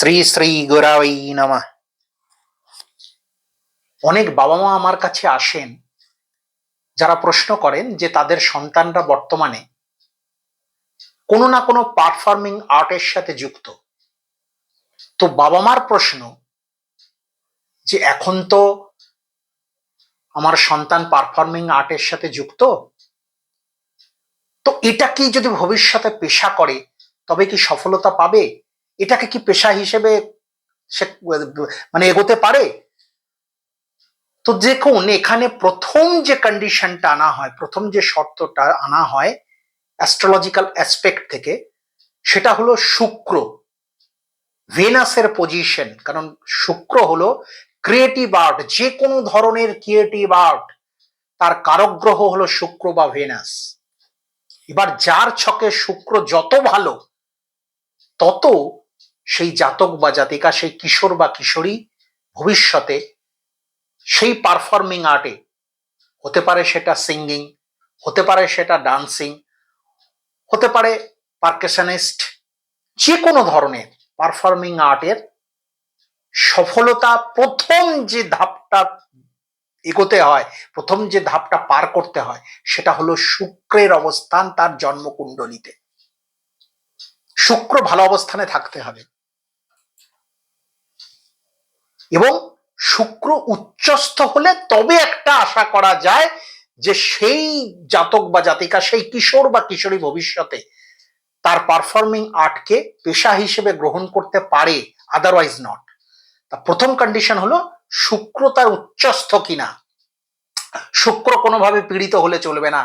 শ্রী শ্রী গুরাই নমঃ। অনেক বাবা মা আমার কাছে আসেন যারা প্রশ্ন করেন যে তাদের সন্তানরা বর্তমানে কোনো না কোনো পারফর্মিং আর্টের সাথে যুক্ত। তো বাবা মার প্রশ্ন যে এখন তো আমার সন্তান পারফর্মিং আর্টের সাথে যুক্ত, তো এটা কি যদি ভবিষ্যতে পেশা করে তবে কি সফলতা পাবে? এটাকে কি পেশা হিসেবে সে এগোতে পারে? তো দেখুন, এখানে প্রথম যে কন্ডিশনটা আনা হয়, প্রথম যে শর্তটা আনা হয় অ্যাস্ট্রোলজিক্যাল অ্যাসপেক্ট থেকে, সেটা হলো শুক্র, ভেনাসের পজিশন। কারণ শুক্র হলো ক্রিয়েটিভ আর্ট, যে কোনো ধরনের ক্রিয়েটিভ আর্ট তার কারক গ্রহ হলো শুক্র বা ভেনাস। এবার যার ছকে শুক্র যত ভালো, তত সেই জাতক বা জাতিকা, সেই কিশোর বা কিশোরী ভবিষ্যতে সেই পারফর্মিং আর্টে, হতে পারে সেটা সিঙ্গিং, হতে পারে সেটা ডান্সিং, হতে পারে পারকাশনিস্ট, যে কোনো ধরনের পারফর্মিং আর্টের সফলতা প্রথম যে ধাপটা এগোতে হয়, প্রথম যে ধাপটা পার করতে হয়, সেটা হলো শুক্রের অবস্থান তার জন্মকুণ্ডলিতে। শুক্র ভালো অবস্থানে থাকতে হবে এবং শুক্র উচ্চস্থ হলে তবে একটা আশা করা যায় যে সেই জাতক বা জাতিকা, সেই কিশোর বা কিশোরী ভবিষ্যতে তার পারফর্মিং আর্টকে পেশা হিসেবে গ্রহণ করতে পারে, আদারওয়াইজ নট। তা প্রথম কন্ডিশন হলো শুক্র তার উচ্চস্থ কিনা। শুক্র কোনোভাবে পীড়িত হলে চলবে না,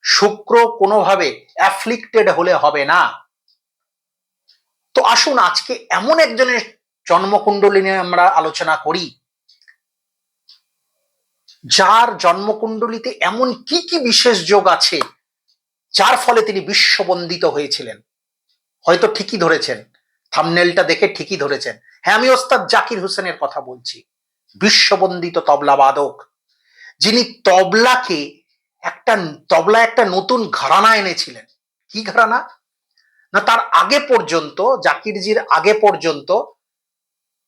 শুক্র কোনোভাবে অ্যাফ্লিক্টেড হলে হবে না। তো আসুন আজকে এমন একজনের জন্মকুণ্ডলী নিয়ে আমরা আলোচনা করি, যার জন্মকুণ্ডলিতে এমন কি কি বিশেষ যোগ আছে যার ফলে তিনি বিশ্ববন্দিত হয়েছিলেন। হয়তো ঠিকই ধরেছেন, থাম্বনেলটা দেখে ঠিকই ধরেছেন। হ্যাঁ, আমি ওস্তাদ জাকির হোসেনের কথা বলছি, বিশ্ববন্দিত তবলাবাদক, যিনি তবলাকে একটা নতুন ঘরানা এনেছিলেন। কি ঘরানা? না, তার আগে পর্যন্ত, জাকিরজির আগে পর্যন্ত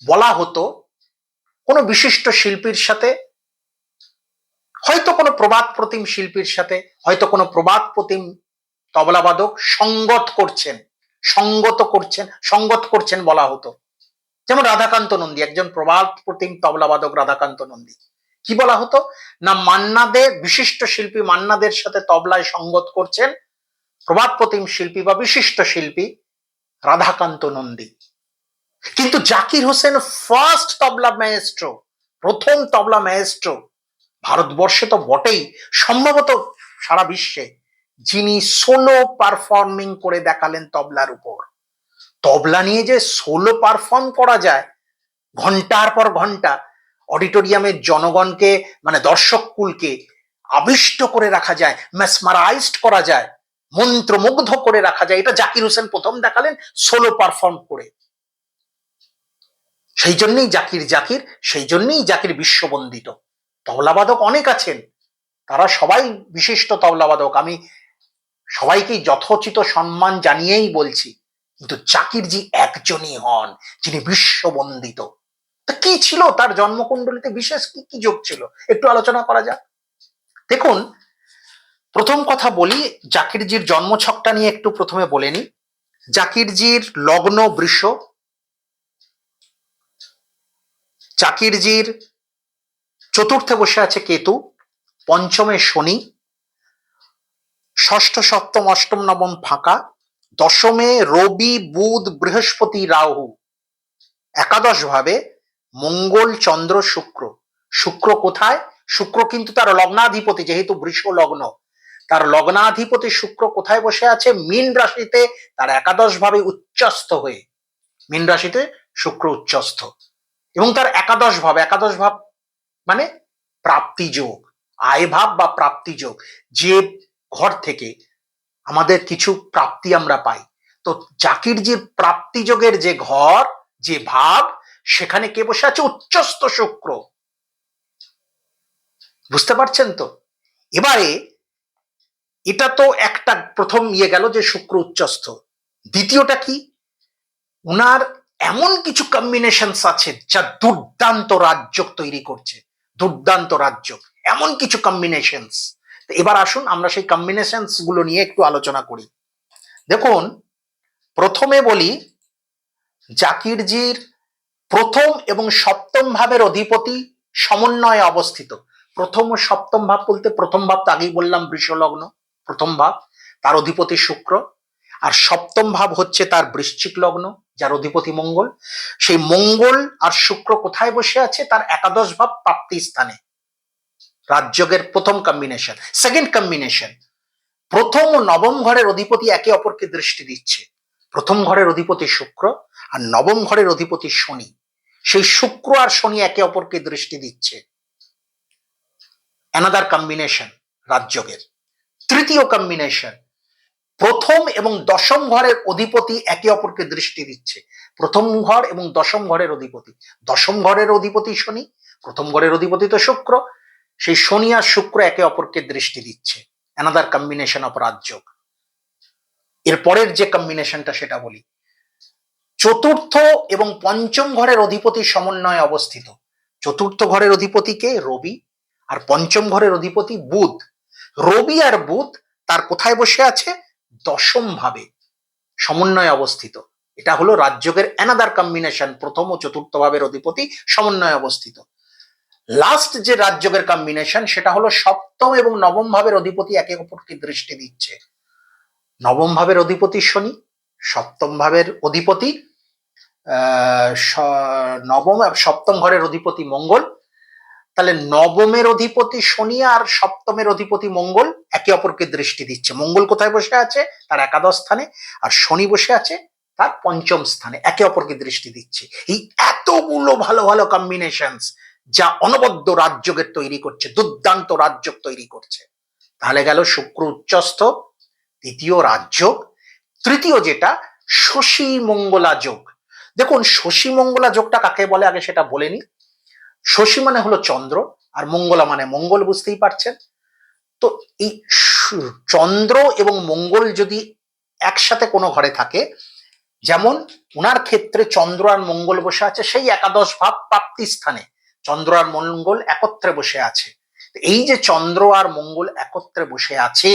বলা হতো কোনো বিশিষ্ট শিল্পীর সাথে, হয়তো কোনো প্রবাদ প্রতিম শিল্পীর সাথে, হয়তো কোনো প্রবাদ প্রতিম তবলাবাদক সঙ্গত করছেন বলা হতো। যেমন রাধাকান্ত নন্দী, একজন প্রবাদ প্রতিম তবলাবাদক রাধাকান্ত নন্দী। কি বলা হতো না, মান্নাদের, বিশিষ্ট শিল্পী মান্নাদের সাথে তবলায় সঙ্গত করছেন প্রবাদ প্রতিম শিল্পী বা বিশিষ্ট শিল্পী রাধাকান্ত নন্দী। কিন্তু জাকির হোসেন ফার্স্ট তবলা ম্যাএস্ট্রো, প্রথম তবলা ম্যাএস্ট্রো, ভারতবর্ষে তো বটেই, সম্ভবত সারা বিশ্বে, যিনি সোলো পারফর্মিং করে দেখালেন তবলার উপর। তবলা নিয়ে যে সোলো পারফর্ম করা যায় ঘন্টার পর ঘন্টা, অডিটোরিয়ামের জনগণকে, দর্শককুলকে আবিষ্ট করে রাখা যায়, মেসমারাইজড করা যায়, মন্ত্রমুগ্ধ করে রাখা যায়, এটা জাকির হোসেন প্রথম দেখালেন সোলো পারফর্ম করে। সেই জন্যই জাকির বিশ্ববন্দিত। তবলাবাদক অনেক আছেন, তারা সবাই বিশিষ্ট তবলাবাদক, আমি সবাইকে যথোচিত সম্মান জানিয়েই বলছি, কিন্তু জাকিরজি একজনই হন যিনি বিশ্ববন্দিত। তা কি ছিল তার জন্মকুণ্ডলিতে, বিশেষ কি কি যোগ ছিল, একটু আলোচনা করা যাক। দেখুন, প্রথম কথা বলি, জাকিরজির জন্মছকটা নিয়ে একটু প্রথমে বলে নি। জাকিরজির লগ্ন বৃষ, জাকিরজির চতুর্থে বসে আছে কেতু, পঞ্চমে শনি, ষষ্ঠ সপ্তম অষ্টম নবম ফাঁকা, দশমে রবি বুধ বৃহস্পতি রাহু, একাদশ ভাবে মঙ্গল চন্দ্র শুক্র। শুক্র কোথায়? শুক্র কিন্তু তার লগ্নাধিপতি, যেহেতু বৃষ লগ্ন, তার লগ্নাধিপতি শুক্র কোথায় বসে আছে? মীন রাশিতে, তার একাদশ ভাবে উচ্চস্থ হয়ে। মীন রাশিতে শুক্র উচ্চস্থ এবং তার একাদশ ভাব মানে প্রাপ্তি যোগ, আয় ভাব বা প্রাপ্তি যোগ, যে ঘর থেকে আমাদের কিছু প্রাপ্তি আমরা পাই। তো জাকিরজির প্রাপ্তি যোগের যে ঘর, যে ভাব, সেখানে কে বসে আছে? উচ্চস্থ শুক্র। বুঝতে পারছেন তো? এবারে এটা তো একটা প্রথম গেল যে শুক্র উচ্চস্থ। দ্বিতীয়টা কি? উনার এমন কিছু কম্বিনেশনস আছে যা দুর্দান্ত রাজ্য তৈরি করছে, দুর্দান্ত রাজ্য, এমন কিছু কম্বিনেশনস। এবার আসুন আমরা সেই কম্বিনেশনস গুলো নিয়ে একটু আলোচনা করি। দেখুন, প্রথমে বলি জাকিরজির প্রথম এবং সপ্তম ভাবের অধিপতি সমন্বয়ে অবস্থিত। প্রথম ও সপ্তম ভাব বলতে প্রথম ভাব তো আগেই বললাম বৃষ লগ্ন, প্রথম ভাব, তার অধিপতি শুক্র, আর সপ্তম ভাব হচ্ছে তার বৃশ্চিক লগ্ন, যার অধিপতি মঙ্গল। সেই মঙ্গল আর শুক্র কোথায় বসে আছে? তার একাদশ ভাব প্রাপ্তি স্থানে। রাজযোগের প্রথম কম্বিনেশন। সেকেন্ড কম্বিনেশন, প্রথম ও নবম ঘরের অধিপতি একে অপরকে দৃষ্টি দিচ্ছে। প্রথম ঘরের অধিপতি শুক্র আর নবম ঘরের অধিপতি শনি। সেই শুক্র আর শনি একে অপরকে দৃষ্টি দিচ্ছে। অ্যানাদার কম্বিনেশন রাজযোগের। তৃতীয় কম্বিনেশন, প্রথম এবং দশম ঘরের অধিপতি একে অপরকে দৃষ্টি দিচ্ছে। প্রথম ঘর এবং দশম ঘরের অধিপতি, দশম ঘরের অধিপতি শনি, প্রথম ঘরের অধিপতি তো শুক্র, সেই শনি আর শুক্র একে অপরকে দৃষ্টি দিচ্ছে। Another combination of Rajyoga. এর পরের যে কম্বিনেশনটা সেটা বলি, চতুর্থ এবং পঞ্চম ঘরের অধিপতি সমন্বয়ে অবস্থিত। চতুর্থ ঘরের অধিপতি কে? রবি। আর পঞ্চম ঘরের অধিপতি বুধ। রবি আর বুধ তার কোথায় বসে আছে? দশম ভাবে সমন্বয়ে অবস্থিত। এটা হলো রাজযোগের অ্যানাদার কম্বিনেশন, প্রথম ও চতুর্থ ভাবের অধিপতি সমন্বয়ে অবস্থিত। লাস্ট যে রাজযোগের কম্বিনেশন সেটা হলো সপ্তম এবং নবম ভাবের অধিপতি একে অপরকে দৃষ্টি দিচ্ছে। নবম ভাবের অধিপতি শনি, সপ্তম ভাবের অধিপতি নবম আর সপ্তম ঘরের অধিপতি মঙ্গল। তাহলে নবমের অধিপতি শনি আর সপ্তমের অধিপতি মঙ্গল একে অপরকে দৃষ্টি দিচ্ছে। মঙ্গল কোথায় বসে আছে? তার একাদশ স্থানে। আর শনি বসে আছে তার পঞ্চম স্থানে, একে অপরকে দৃষ্টি দিচ্ছে। এই এতগুলো ভালো ভালো কম্বিনেশনস যা অনবদ্য রাজযোগের তৈরি করছে, দুর্দান্ত রাজযোগ তৈরি করছে। তাহলে গেল শুক্র উচ্চস্থ, দ্বিতীয় রাজযোগ। তৃতীয় যেটা শশী মঙ্গলা যোগ। দেখুন, শশী মঙ্গলা যোগটা কাকে বলে আগে সেটা বলে নি। শশী মানে হলো চন্দ্র, আর মঙ্গলা মানে মঙ্গল, বুঝতেই পারছেন। তো এই চন্দ্র এবং মঙ্গল যদি একসাথে কোনো ঘরে থাকে, যেমন উনার ক্ষেত্রে চন্দ্র আর মঙ্গল বসে আছে সেই একাদশ ভাব প্রাপ্তি স্থানে, চন্দ্র আর মঙ্গল একত্রে বসে আছে। এই যে চন্দ্র আর মঙ্গল একত্রে বসে আছে,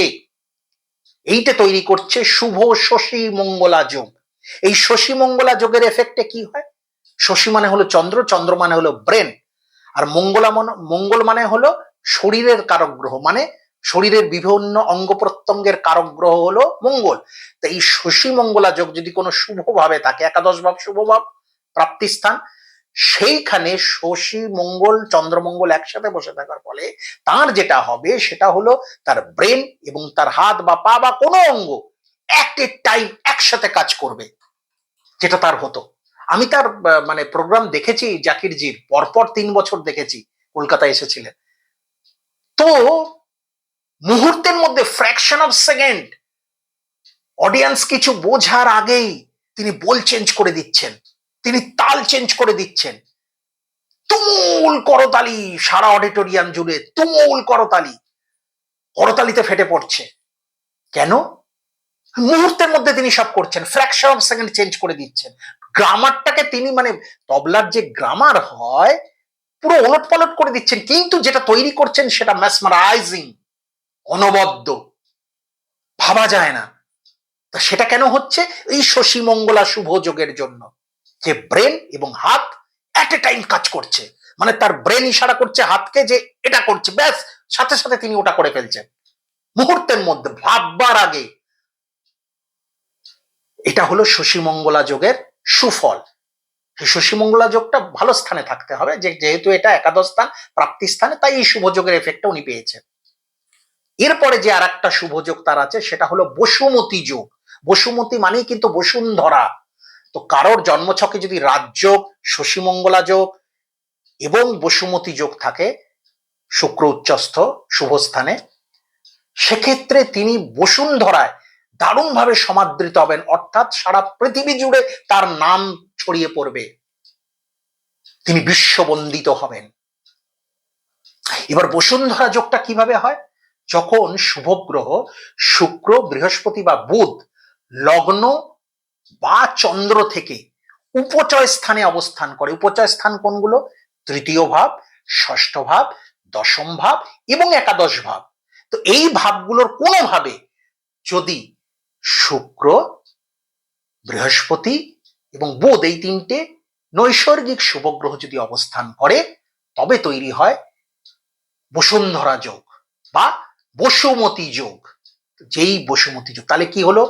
এইটা তৈরি করছে শুভ শশী মঙ্গলা যোগ। এই শশী মঙ্গলা যোগের এফেক্টে কি হয়? শশী মানে হলো চন্দ্র, চন্দ্র মানে হলো ব্রেন, আর মঙ্গল মানে হলো শরীরের কারক গ্রহ, মানে শরীরের বিভিন্ন অঙ্গ প্রত্যঙ্গের কারক গ্রহ হলো মঙ্গল। তো এই শশী মঙ্গলা যোগ যদি কোনো শুভ ভাবে থাকে, একাদশ ভাব শুভ ভাব প্রাপ্তি স্থান, সেইখানে শশী মঙ্গল চন্দ্রমঙ্গল একসাথে বসে থাকার ফলে তার যেটা হবে সেটা হলো তার ব্রেন এবং তার হাত বা পা বা কোনো অঙ্গ এট এ টাইম একসাথে কাজ করবে, যেটা তার হতো। আমি তার মানে প্রোগ্রাম দেখেছি জাকিরজির, পরপর 3 বছর দেখেছি, কলকাতায় এসেছিলেন। তো মুহূর্তের মধ্যে, ফ্র্যাকশন অফ সেকেন্ড, অডিয়েন্স কিছু বোঝার আগেই তিনি বল চেঞ্জ করে দিচ্ছেন, তিনি তাল চেঞ্জ করে দিচ্ছেন। তুমুল করতালি, সারা অডিটোরিয়াম জুড়ে তুমুল করতালি, করতালিতে ফেটে পড়ছে। কেন? মুহূর্তের মধ্যে তিনি সব করছেন, ফ্র্যাকশন অফ সেকেন্ড চেঞ্জ করে দিচ্ছেন। গ্রামারটাকে তিনি, মানে তবলার যে গ্রামার হয়, পুরো ওলট পালট করে দিচ্ছেন, কিন্তু যেটা তৈরি করছেন সেটা ম্যাসমারাইজিং, অনবদ্য, ভাবা যায় না। তা সেটা কেন হচ্ছে? এই শশী মঙ্গলা শুভ যোগের জন্য, যে ব্রেন এবং হাত এট এ টাইম কাজ করছে। মানে তার ব্রেন ইশারা করছে হাতকে যে এটা করছে, ব্যাস সাথে সাথে তিনি ওটা করে ফেলছেন মুহূর্তের মধ্যে, ভাববার আগে। এটা হলো শশী মঙ্গলা যোগের সুফল। শশী মঙ্গলা যোগটা ভালো স্থানে থাকতে হবে, যেহেতু এটা একাদশ স্থান প্রাপ্তি স্থানে, তাই এই শুভ যোগের এফেক্টটা উনি পেয়েছেন। এরপরে যে আর একটা শুভ যোগ তার আছে সেটা হলো বসুমতী যোগ। বসুমতী মানেই কিন্তু বসুন্ধরা। তো কারোর জন্মছকে যদি রাজযোগ, শশী মঙ্গলা যোগ এবং বসুমতী যোগ থাকে শুক্র উচ্চস্থ শুভ স্থানে, সেক্ষেত্রে তিনি বসুন্ধরায় দারুণভাবে সমাদৃত হবেন, অর্থাৎ সারা পৃথিবী জুড়ে তার নাম ছড়িয়ে পড়বে, তিনি বিশ্ববন্দিত হবেন। এবার বসুন্ধরা যোগটা কিভাবে হয়? যখন শুভ গ্রহ শুক্র, বৃহস্পতি বা বুধ লগ্ন বা চন্দ্র থেকে উপচয় স্থানে অবস্থান করে। উপচয় স্থান কোনগুলো? তৃতীয় ভাব, ষষ্ঠ ভাব, দশম ভাব এবং একাদশ ভাব। তো এই ভাবগুলোর কোনো ভাবে যদি শুক্র, বৃহস্পতি এবং বুধ এই তিনটে নৈসর্গিক শুভগ্রহ যদি অবস্থান করে, তবে তৈরি হয় বসুন্ধরা যোগ বা বসুমতী যোগ। যেই বসুমতী যোগ, তাহলে কি হলো?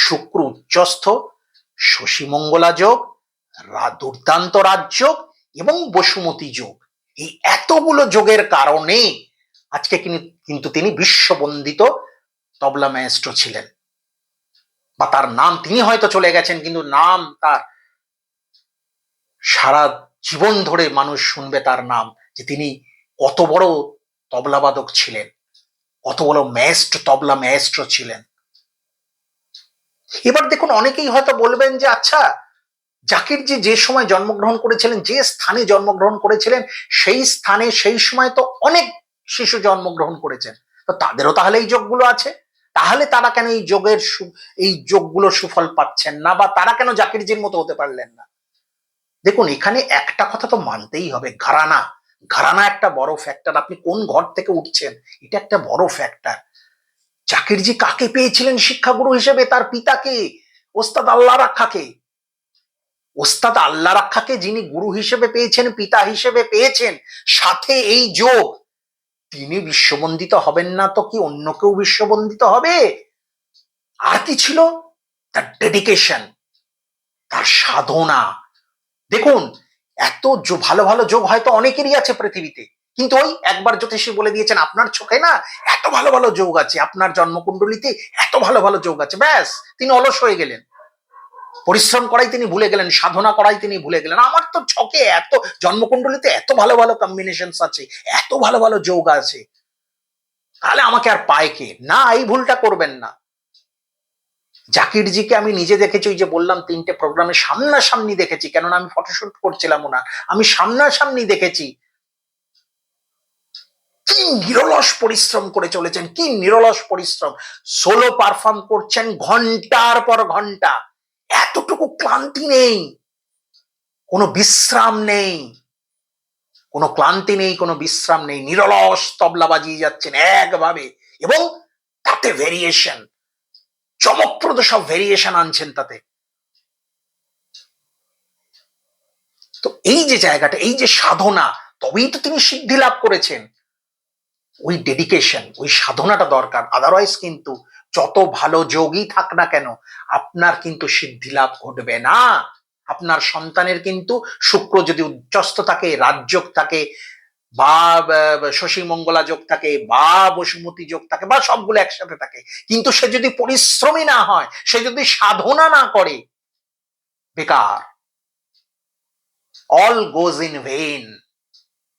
শুক্র উচ্চস্থ, শশী মঙ্গলা যোগ, দুর্দান্ত রাজযোগ এবং বসুমতী যোগ। এই এতগুলো যোগের কারণে আজকে কিন্তু তিনি বিশ্ববন্দিত তবলা ম্যাএস্ট্রো ছিলেন, বা তার নাম, তিনি হয়তো চলে গেছেন কিন্তু নাম তার সারা জীবন ধরে মানুষ শুনবে তার নাম, যে তিনি কত বড় তবলাবাদক ছিলেন, কত বড় তবলা ম্যাএস্ট্রো ছিলেন। এবার দেখুন, অনেকেই হয়তো বলবেন যে আচ্ছা, জাকিরজি যে সময় জন্মগ্রহণ করেছিলেন, যে স্থানে জন্মগ্রহণ করেছিলেন, সেই স্থানে সেই সময় তো অনেক শিশু জন্মগ্রহণ করেছেন, তো তাদেরও তাহলে এই যোগগুলো আছে, তাহলে তারা কেন এই যোগগুলোর সুফল পাচ্ছেন না, বা তারা কেন জাকিরজির মতো হতে পারলেন না? দেখুন, এখানে একটা কথা তো মানতেই হবে, ঘরানা একটা বড় ফ্যাক্টর। আপনি কোন ঘর থেকে উঠছেন, এটা একটা বড় ফ্যাক্টর। জাকিরজি কাকে পেয়েছিলেন শিক্ষাগুরু হিসেবে? তার পিতাকে, ওস্তাদ আল্লাহ রাখাকে। ওস্তাদ আল্লাহ রাখাকে যিনি গুরু হিসেবে পেয়েছেন, পিতা হিসেবে পেয়েছেন, সাথে এই যোগ, তিনি বিশ্ববন্দিত হবেন না তো কি অন্য কেউ বিশ্ববন্দিত হবে? আর কি ছিল? তার ডেডিকেশন, তার সাধনা। দেখুন, এত ভালো ভালো যোগ হয়তো অনেকেরই আছে পৃথিবীতে, কিন্তু ওই একবার জ্যোতিষী বলে দিয়েছেন আপনার চোখে না এত ভালো ভালো যোগ আছে, আপনার জন্মকুণ্ডলিতে এত ভালো ভালো যোগ আছে, ব্যাস তিনি অলস হয়ে গেলেন, পরিশ্রম করাই তিনি ভুলে গেলেন, সাধনা করাই তিনি ভুলে গেলেন। আমার তো ছকে এত, জন্মকুণ্ডলিতে এত ভালো ভালো কম্বিনেশন আছে, এত ভালো ভালো যোগ আছে, তাহলে আমাকে আর পায় কে? না, এই ভুলটা করবেন না। জাকিরজিকে আমি নিজে দেখেছি, ওই যে বললাম 3টে প্রোগ্রামে সামনাসামনি দেখেছি, কেননা আমি ফটোশুট করছিলাম ওনার, আমি সামনাসামনি দেখেছি। কি নিরলস পরিশ্রম করে চলেছেন, কি নিরলস পরিশ্রম, সোলো পারফর্ম করছেন ঘন্টার পর ঘন্টা, এতটুকু ক্লান্তি নেই, কোনো বিশ্রাম নেই, কোনো ক্লান্তি নেই, কোনো বিশ্রাম নেই, নিরলস তবলা বাজিয়ে যাচ্ছেন একভাবে, এবং তাতে ভেরিয়েশন, চমকপ্রদ সব ভেরিয়েশন আনছেন তাতে। তো এই যে জায়গাটা, এই যে সাধনা, তবেই তো তিনি সিদ্ধি লাভ করেছেন। ওই ডেডিকেশন, ওই সাধনাটা দরকার, আদারওয়াইজ কিন্তু যত ভালো যোগই থাক না কেন, আপনার কিন্তু সিদ্ধি লাভ ঘটবে না। আপনার সন্তানের কিন্তু শুক্র যদি উচ্চস্থ থাকে, রাজযোগ থাকে, বা শশী মঙ্গলা যোগ থাকে, বা বসুমতী যোগ থাকে, বা সবগুলো একসাথে থাকে, কিন্তু সে যদি পরিশ্রমী না হয়, সে যদি সাধনা না করে, বেকার, all goes in vein,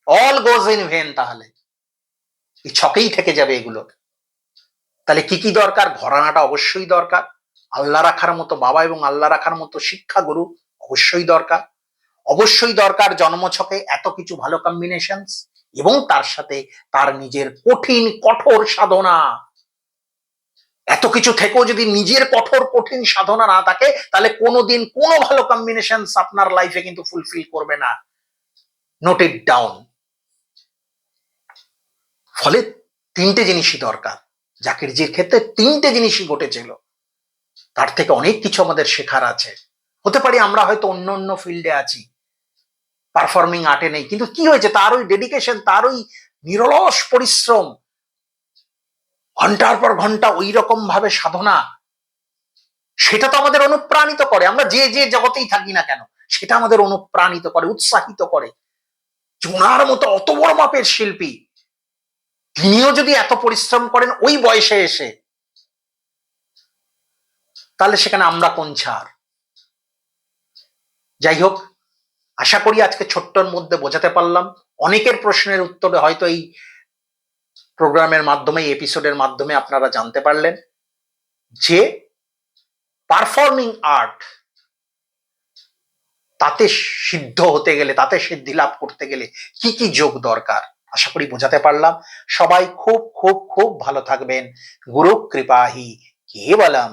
all goes in vein. তাহলে এই ছকেই থেকে যাবে এগুলো। তাহলে কি কি দরকার? ঘরানাটা অবশ্যই দরকার, আল্লাহ রাখার মতো বাবা এবং আল্লাহ রাখার মতো শিক্ষা গুরু অবশ্যই দরকার, অবশ্যই দরকার জন্মছকে এত কিছু ভালো কম্বিনেশন, এবং তার সাথে তার নিজের কঠিন কঠোর সাধনা। এত কিছু থেকেও যদি নিজের কঠিন সাধনা না থাকে, তাহলে কোনোদিন কোনো ভালো কম্বিনেশন আপনার লাইফে কিন্তু ফুলফিল করবে না। Note it down. ফলে 3টে জিনিসই দরকার। জাকিরজির ক্ষেত্রে 3টে জিনিসই ঘটেছিল, তার থেকে অনেক কিছু আমাদের শেখার আছে। হতে পারে আমরা হয়তো অন্য অন্য ফিল্ডে আছি, পারফর্মিং আর্টে নেই, কিন্তু কি হয়েছে, তার ওই ডেডিকেশন, তার ওই নিরলস পরিশ্রম, ঘন্টার পর ঘন্টা ওই রকম ভাবে সাধনা, সেটা তো আমাদের অনুপ্রাণিত করে। আমরা যে যে জগতেই থাকি না কেন, সেটা আমাদের অনুপ্রাণিত করে, উৎসাহিত করে। ওনার মতো অত বড় মাপের শিল্পী, তিনিও যদি এত পরিশ্রম করেন ওই বয়সে এসে, তাহলে সেখানে আমরা কোন ছাড়? যাই হোক, আশা করি আজকে ছোট্টর মধ্যে বোঝাতে পারলাম। অনেকের প্রশ্নের উত্তরে হয়তো এই প্রোগ্রামের মাধ্যমে, এপিসোডের মাধ্যমে আপনারা জানতে পারলেন যে পারফর্মিং আর্ট, তাতে সিদ্ধ হতে গেলে, তাতে সিদ্ধি লাভ করতে গেলে কি কি যোগ দরকার, আশা করি বোঝাতে পারলাম। সবাই খুব খুব খুব ভালো থাকবেন। গুরু কৃপাহি কেবলম।